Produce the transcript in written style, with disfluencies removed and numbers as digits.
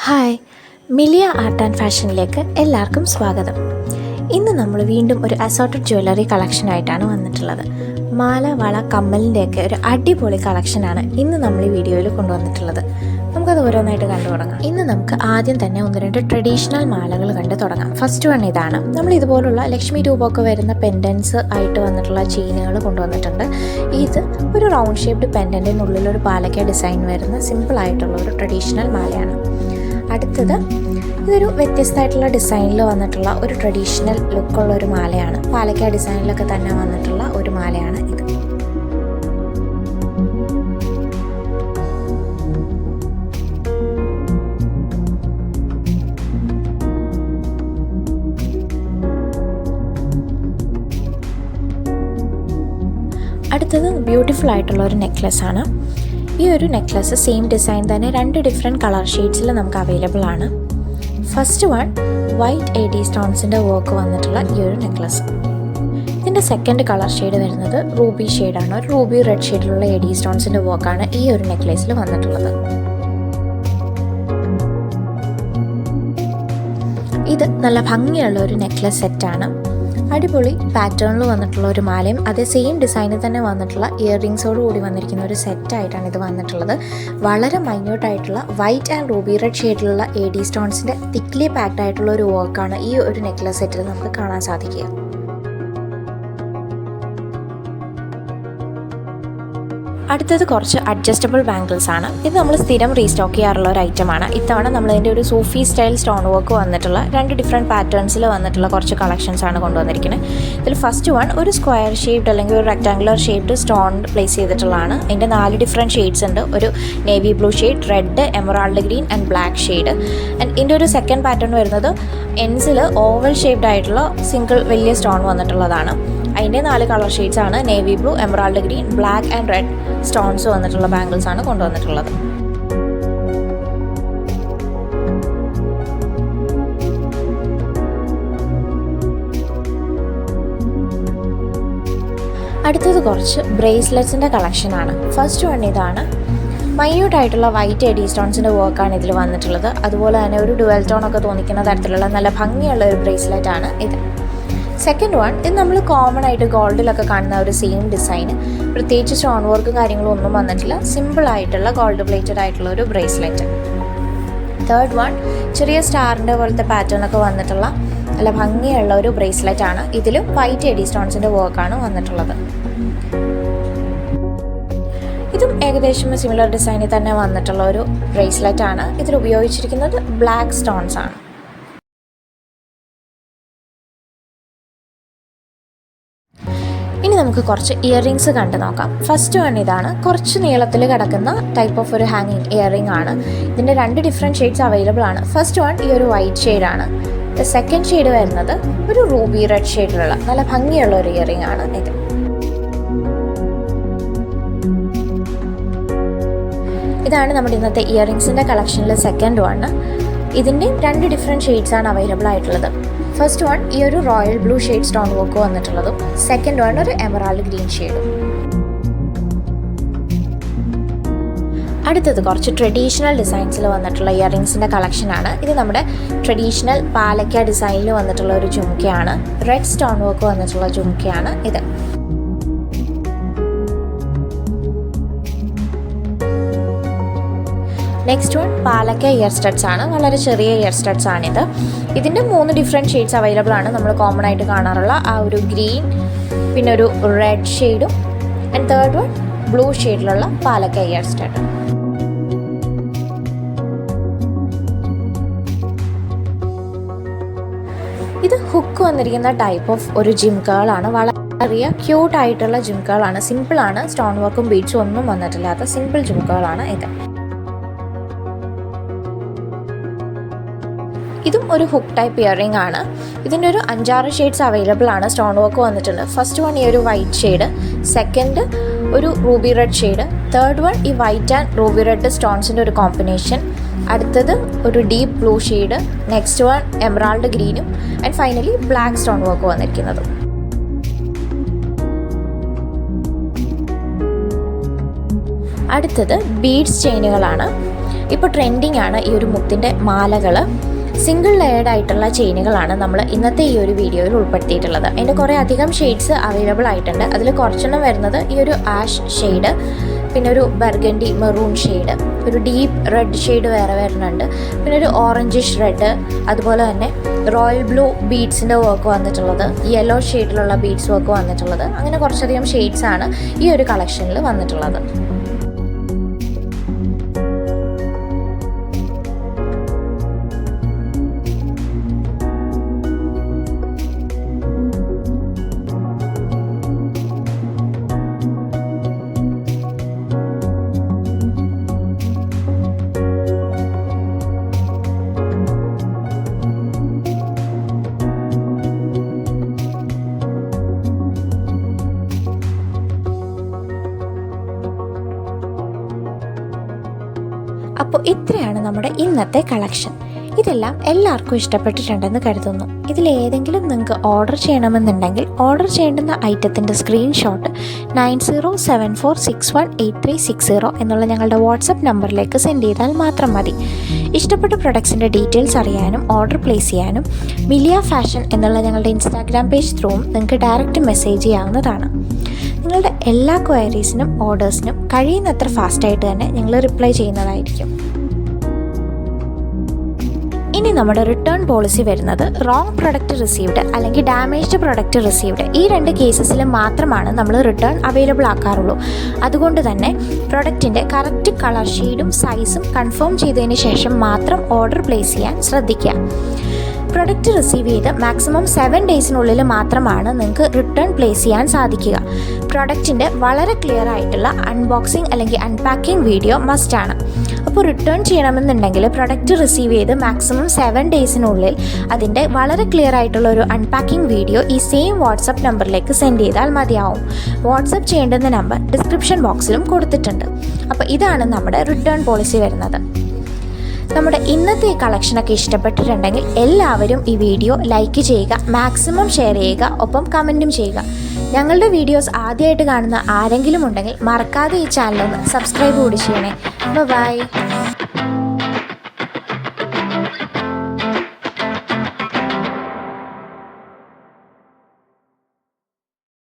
Hi, Millia art and ഫാഷനിലേക്ക് എല്ലാവർക്കും സ്വാഗതം. ഇന്ന് നമ്മൾ വീണ്ടും ഒരു അസോർട്ടഡ് ജ്വല്ലറി കളക്ഷനായിട്ടാണ് വന്നിട്ടുള്ളത്. മാല, വള, കമ്മലിൻ്റെയൊക്കെ ഒരു അടിപൊളി കളക്ഷനാണ് ഇന്ന് നമ്മൾ ഈ വീഡിയോയിൽ കൊണ്ടുവന്നിട്ടുള്ളത്. നമുക്കത് ഓരോന്നായിട്ട് കണ്ടു തുടങ്ങാം. ഇന്ന് നമുക്ക് ആദ്യം തന്നെ ഒന്ന് രണ്ട് ട്രഡീഷണൽ മാലകൾ കണ്ട് തുടങ്ങാം. ഫസ്റ്റ് വൺ ഇതാണ്. നമ്മൾ ഇതുപോലുള്ള ലക്ഷ്മി രൂപമൊക്കെ വരുന്ന പെൻഡൻസ് ആയിട്ട് വന്നിട്ടുള്ള ചെയിനുകൾ കൊണ്ടുവന്നിട്ടുണ്ട്. ഇത് ഒരു റൗണ്ട് ഷേപ്ഡ് പെൻഡൻറ്റിനുള്ളിലൊരു പാലക്ക ഡിസൈൻ വരുന്ന സിമ്പിളായിട്ടുള്ള ഒരു ട്രഡീഷണൽ മാലയാണ്. അടുത്തത് ഇതൊരു വ്യത്യസ്തമായിട്ടുള്ള ഡിസൈനിൽ വന്നിട്ടുള്ള ഒരു ട്രഡീഷണൽ ലുക്കുള്ള ഒരു മാലയാണ്. പാലക്ക ഡിസൈനിലൊക്കെ തന്നെ വന്നിട്ടുള്ള ഒരു മാലയാണ് ഇത്. അടുത്തത് ബ്യൂട്ടിഫുൾ ആയിട്ടുള്ള ഒരു നെക്ലസ് ആണ്. ഈ ഒരു നെക്ലസ് സെയിം ഡിസൈൻ തന്നെ രണ്ട് ഡിഫറെൻറ്റ് കളർ ഷെയ്ഡ്സിൽ നമുക്ക് അവൈലബിൾ ആണ്. ഫസ്റ്റ് വൺ വൈറ്റ് എഡി സ്റ്റോൺസിൻ്റെ വർക്ക് വന്നിട്ടുള്ള ഈ ഒരു നെക്ലസ്. ഇതിൻ്റെ സെക്കൻഡ് കളർ ഷെയ്ഡ് വരുന്നത് റൂബി ഷെയ്ഡാണ്. ഒരു റൂബി റെഡ് ഷെയ്ഡിലുള്ള എഡി സ്റ്റോൺസിൻ്റെ വർക്കാണ് ഈ ഒരു നെക്ലേസിൽ വന്നിട്ടുള്ളത്. ഇത് നല്ല ഭംഗിയുള്ള ഒരു നെക്ലസ് സെറ്റാണ്. അടിപൊളി പാറ്റേണിൽ വന്നിട്ടുള്ള ഒരു മാലയും അതേ സെയിം ഡിസൈനിൽ തന്നെ വന്നിട്ടുള്ള ഇയറിങ്സോട് കൂടി വന്നിരിക്കുന്ന ഒരു സെറ്റായിട്ടാണ് ഇത് വന്നിട്ടുള്ളത്. വളരെ മൈന്യൂട്ടായിട്ടുള്ള വൈറ്റ് ആൻഡ് റൂബി റെഡ് ഷെയ്ഡിലുള്ള എഡി സ്റ്റോൺസിൻ്റെ തിക്ലി പാക്ഡ് ആയിട്ടുള്ള ഒരു വർക്കാണ് ഈ ഒരു നെക്ലസ് സെറ്റിൽ നമുക്ക് കാണാൻ സാധിക്കുക. അടുത്തത് കുറച്ച് അഡ്ജസ്റ്റബിൾ ബാംഗിൾസ് ആണ്. ഇത് നമ്മൾ സ്ഥിരം റീസ്റ്റോക്ക് ചെയ്യാറുള്ള ഒരു ഐറ്റമാണ്. ഇത്തവണ നമ്മളതിൻ്റെ ഒരു സൂഫി സ്റ്റൈൽ സ്റ്റോൺ വർക്ക് വന്നിട്ടുള്ള രണ്ട് ഡിഫറെൻറ്റ് പാറ്റേൺസിൽ വന്നിട്ടുള്ള കുറച്ച് കളക്ഷൻസ് ആണ് കൊണ്ടുവന്നിരിക്കുന്നത്. ഇതിൽ ഫസ്റ്റ് വൺ ഒരു സ്ക്വയർ ഷേപ്ഡ് അല്ലെങ്കിൽ ഒരു റെക്ടാങ്കുലർ ഷേപ്ഡ് സ്റ്റോൺ പ്ലേസ് ചെയ്തിട്ടുള്ളതാണ്. അതിൻ്റെ 4 ഡിഫറെൻറ്റ് ഷെയ്ഡ്സ് ഉണ്ട്. ഒരു navy blue shade, red, emerald green and black shade. And ഇതിൻ്റെ ഒരു സെക്കൻഡ് പാറ്റേൺ വരുന്നത് എൻസിൽ ഓവൽ ഷേപ്ഡ് ആയിട്ടുള്ള സിംഗിൾ വലിയ സ്റ്റോൺ വന്നിട്ടുള്ളതാണ്. അതിൻ്റെ 4 കളർ ഷെയ്ഡ്സ് ആണ് navy blue, emerald green, black and red stones വന്നിട്ടുള്ള ബാംഗിൾസ് ആണ് കൊണ്ടുവന്നിട്ടുള്ളത്. അടുത്തത് കുറച്ച് ബ്രേസ്ലെറ്റ്സിൻ്റെ കളക്ഷനാണ്. ഫസ്റ്റ് വൺ ഇതാണ്. മൈന്യൂട്ടായിട്ടുള്ള വൈറ്റ് എഡി സ്റ്റോൺസിൻ്റെ വർക്കാണ് ഇതിൽ വന്നിട്ടുള്ളത്. അതുപോലെ തന്നെ ഒരു ഡുവൽ ടോൺ ഒക്കെ തോന്നിക്കുന്ന തരത്തിലുള്ള നല്ല ഭംഗിയുള്ള ഒരു ബ്രേസ്ലെറ്റ് ആണ് ഇത്. സെക്കൻഡ് വൺ, ഇത് നമ്മൾ കോമൺ ആയിട്ട് ഗോൾഡിലൊക്കെ കാണുന്ന ഒരു സെയിം ഡിസൈൻ, പ്രത്യേകിച്ച് സ്റ്റോൺ വർക്ക് കാര്യങ്ങളും ഒന്നും വന്നിട്ടില്ല. സിമ്പിളായിട്ടുള്ള ഗോൾഡ് പ്ലേറ്റഡ് ആയിട്ടുള്ള ഒരു ബ്രേസ്ലെറ്റ്. തേർഡ് വൺ, ചെറിയ സ്റ്റാറിൻ്റെ പോലത്തെ പാറ്റേൺ ഒക്കെ വന്നിട്ടുള്ള നല്ല ഭംഗിയുള്ള ഒരു ബ്രേസ്ലെറ്റ് ആണ്. ഇതിലും വൈറ്റ് എഡി സ്റ്റോൺസിൻ്റെ വർക്കാണ് വന്നിട്ടുള്ളത്. ഇതും ഏകദേശം സിമിലർ ഡിസൈനിൽ തന്നെ വന്നിട്ടുള്ള ഒരു ബ്രേസ്ലെറ്റ് ആണ്. ഇതിൽ ഉപയോഗിച്ചിരിക്കുന്നത് ബ്ലാക്ക് സ്റ്റോൺസ് ആണ്. ഇനി നമുക്ക് കുറച്ച് ഇയറിങ്സ് കണ്ടു നോക്കാം. ഫസ്റ്റ് വൺ ഇതാണ്. കുറച്ച് നീളത്തിൽ കിടക്കുന്ന ടൈപ്പ് ഓഫ് ഒരു ഹാങ്ങിങ് ഇയറിംഗ് ആണ്. ഇതിൻ്റെ 2 ഡിഫറെൻറ്റ് ഷെയ്ഡ്സ് അവൈലബിൾ ആണ്. ഫസ്റ്റ് വൺ ഈ ഒരു വൈറ്റ് ഷെയ്ഡാണ്. സെക്കൻഡ് ഷെയ്ഡ് വരുന്നത് ഒരു റൂബി റെഡ് ഷെയ്ഡിലുള്ള നല്ല ഭംഗിയുള്ള ഒരു ഇയറിംഗ് ആണ് ഇത്. ഇതാണ് നമ്മുടെ ഇന്നത്തെ ഇയറിങ്സിൻ്റെ കളക്ഷനിലെ സെക്കൻഡ് വൺ. ഇതിൻ്റെ 2 ഡിഫറെൻറ്റ് ഷെയ്ഡ്സ് ആണ് അവൈലബിൾ ആയിട്ടുള്ളത്. ഫസ്റ്റ് വൺ ഈ ഒരു royal blue shade stone work വന്നിട്ടുള്ളതും സെക്കൻഡ് വൺ ഒരു എമറാൾഡ് ഗ്രീൻ ഷെയ്ഡും. അടുത്തത് കുറച്ച് ട്രഡീഷണൽ ഡിസൈൻസിൽ വന്നിട്ടുള്ള ഇയറിങ്സിൻ്റെ കളക്ഷനാണ്. ഇത് നമ്മുടെ ട്രഡീഷണൽ പാലക്ക ഡിസൈനിൽ വന്നിട്ടുള്ള ഒരു ജുംക്കയാണ്. റെഡ് സ്റ്റോൺ വർക്ക് വന്നിട്ടുള്ള ജുംക്കയാണ് ഇത്. നെക്സ്റ്റ് വൺ പാലക്ക ഇയർ സ്റ്റഡ്സ് ആണ്. വളരെ ചെറിയ ഇയർ സ്റ്റഡ്സ് ആണിത്. ഇതിൻ്റെ 3 ഡിഫറെൻറ്റ് ഷെയ്ഡ്സ് അവൈലബിൾ ആണ്. നമ്മൾ കോമൺ ആയിട്ട് കാണാറുള്ള ആ ഒരു ഗ്രീൻ, പിന്നെ ഒരു റെഡ് ഷെയ്ഡും ആൻഡ് തേർഡ് വൺ ബ്ലൂ ഷെയ്ഡിലുള്ള പാലക്ക ഇയർ സ്റ്റഡ്. ഇത് ഹുക്ക് വന്നിരിക്കുന്ന ടൈപ്പ് ഓഫ് ഒരു ജിംക്കകളാണ്. വളരെ ക്യൂട്ടായിട്ടുള്ള ജിംക്കകളാണ്. സിമ്പിളാണ്. സ്റ്റോൺ വർക്കും ബീഡ്സും ഒന്നും വന്നിട്ടില്ലാത്ത സിമ്പിൾ ജിംക്കകളാണ് ഇത്. ഇതും ഒരു ഹുക്ക് ടൈപ്പ് ഇയറിംഗ് ആണ്. ഇതിൻ്റെ ഒരു 5-6 ഷെയ്ഡ്സ് അവൈലബിൾ ആണ്. സ്റ്റോൺ വർക്ക് വന്നിട്ടുണ്ട്. ഫസ്റ്റ് വൺ ഈ ഒരു വൈറ്റ് ഷെയ്ഡ്, സെക്കൻഡ് ഒരു ruby red shade, third one ഈ വൈറ്റ് ആൻഡ് റൂബി റെഡ് സ്റ്റോൺസിൻ്റെ ഒരു കോമ്പിനേഷൻ, അടുത്തത് ഒരു deep blue shade, next one emerald ഗ്രീനും and finally black stone work വന്നിരിക്കുന്നതും. അടുത്തത് ബീഡ്സ് ചെയിനുകളാണ്. ഇപ്പോൾ ട്രെൻഡിങ് ആണ് ഈ ഒരു മുത്തിൻ്റെ മാലകൾ. സിംഗിൾ ലെയർഡ് ആയിട്ടുള്ള ചെയിനുകളാണ് നമ്മൾ ഇന്നത്തെ ഈ ഒരു വീഡിയോയിൽ ഉൾപ്പെടുത്തിയിട്ടുള്ളത്. അതിൻ്റെ കുറേ അധികം ഷെയ്ഡ്സ് അവൈലബിൾ ആയിട്ടുണ്ട്. അതിൽ കുറച്ചെണ്ണം വരുന്നത് ഈ ഒരു ആഷ് ഷെയ്ഡ്, പിന്നെ ഒരു ബർഗൻഡി മെറൂൺ ഷെയ്ഡ്, ഒരു ഡീപ്പ് റെഡ് ഷെയ്ഡ് വേറെ വരുന്നുണ്ട്, പിന്നെ ഒരു ഓറഞ്ചിഷ് റെഡ്, അതുപോലെ തന്നെ റോയൽ ബ്ലൂ ബീഡ്സിൻ്റെ വർക്ക് വന്നിട്ടുള്ളത്, യെല്ലോ ഷെയ്ഡിലുള്ള ബീഡ്സ് വർക്ക് വന്നിട്ടുള്ളത്. അങ്ങനെ കുറച്ചധികം ഷെയ്ഡ്സാണ് ഈ ഒരു കളക്ഷനിൽ വന്നിട്ടുള്ളത്. അപ്പോൾ ഇത്രയാണ് നമ്മുടെ ഇന്നത്തെ കളക്ഷൻ. ഇതെല്ലാം എല്ലാവർക്കും ഇഷ്ടപ്പെട്ടിട്ടുണ്ടെന്ന് കരുതുന്നു. ഇതിലേതെങ്കിലും നിങ്ങൾക്ക് ഓർഡർ ചെയ്യണമെന്നുണ്ടെങ്കിൽ ഓർഡർ ചെയ്യേണ്ടുന്ന ഐറ്റത്തിൻ്റെ സ്ക്രീൻഷോട്ട് 9074618360 എന്നുള്ള ഞങ്ങളുടെ വാട്സപ്പ് നമ്പറിലേക്ക് സെൻഡ് ചെയ്താൽ മാത്രം മതി. ഇഷ്ടപ്പെട്ട പ്രൊഡക്ട്സിൻ്റെ ഡീറ്റെയിൽസ് അറിയാനും ഓർഡർ പ്ലേസ് ചെയ്യാനും മിലിയ ഫാഷൻ എന്നുള്ള ഞങ്ങളുടെ ഇൻസ്റ്റാഗ്രാം പേജ് ത്രൂവും നിങ്ങൾക്ക് ഡയറക്റ്റ് മെസ്സേജ് ചെയ്യാവുന്നതാണ്. നിങ്ങളുടെ എല്ലാ ക്വയറീസിനും ഓർഡേഴ്സിനും കഴിയുന്നത്ര ഫാസ്റ്റായിട്ട് തന്നെ ഞങ്ങൾ റിപ്ലൈ ചെയ്യുന്നതായിരിക്കും. ഇനി നമ്മുടെ റിട്ടേൺ പോളിസി വരുന്നത് റോങ് പ്രൊഡക്റ്റ് റിസീവ്ഡ് അല്ലെങ്കിൽ ഡാമേജ്ഡ് പ്രൊഡക്റ്റ് റിസീവ്ഡ്, ഈ 2 കേസസിൽ മാത്രമാണ് നമ്മൾ റിട്ടേൺ അവൈലബിൾ ആക്കാറുള്ളൂ. അതുകൊണ്ട് തന്നെ പ്രൊഡക്റ്റിൻ്റെ കറക്റ്റ് കളർ ഷെയ്ഡും സൈസും കൺഫേം ചെയ്തതിന് ശേഷം മാത്രം ഓർഡർ പ്ലേസ് ചെയ്യാൻ ശ്രദ്ധിക്കുക. പ്രൊഡക്റ്റ് റിസീവ് ചെയ്ത് മാക്സിമം 7 ഡേയ്സിനുള്ളിൽ മാത്രമാണ് നിങ്ങൾക്ക് റിട്ടേൺ പ്ലേസ് ചെയ്യാൻ സാധിക്കുക. പ്രൊഡക്റ്റിൻ്റെ വളരെ ക്ലിയർ ആയിട്ടുള്ള അൺബോക്സിങ് അല്ലെങ്കിൽ അൺപാക്കിംഗ് വീഡിയോ മസ്റ്റാണ്. അപ്പോൾ റിട്ടേൺ ചെയ്യണമെന്നുണ്ടെങ്കിൽ പ്രൊഡക്റ്റ് റിസീവ് ചെയ്ത് മാക്സിമം 7 ഡേയ്സിനുള്ളിൽ അതിൻ്റെ വളരെ ക്ലിയർ ആയിട്ടുള്ള ഒരു അൺപാക്കിംഗ് വീഡിയോ ഈ സെയിം വാട്സപ്പ് നമ്പറിലേക്ക് സെൻഡ് ചെയ്താൽ മതിയാവും. വാട്സപ്പ് ചെയ്യേണ്ടുന്ന നമ്പർ ഡിസ്ക്രിപ്ഷൻ ബോക്സിലും കൊടുത്തിട്ടുണ്ട്. അപ്പോൾ ഇതാണ് നമ്മുടെ റിട്ടേൺ പോളിസി വരുന്നത്. നമ്മുടെ ഇന്നത്തെ ഈ കളക്ഷനൊക്കെ ഇഷ്ടപ്പെട്ടിട്ടുണ്ടെങ്കിൽ എല്ലാവരും ഈ വീഡിയോ ലൈക്ക് ചെയ്യുക, മാക്സിമം ഷെയർ ചെയ്യുക, ഒപ്പം കമൻറ്റും ചെയ്യുക. ഞങ്ങളുടെ വീഡിയോസ് ആദ്യമായിട്ട് കാണുന്ന ആരെങ്കിലും ഉണ്ടെങ്കിൽ മറക്കാതെ ഈ ചാനലൊന്ന് സബ്സ്ക്രൈബ് കൂടി ചെയ്യണേ. ബൈ.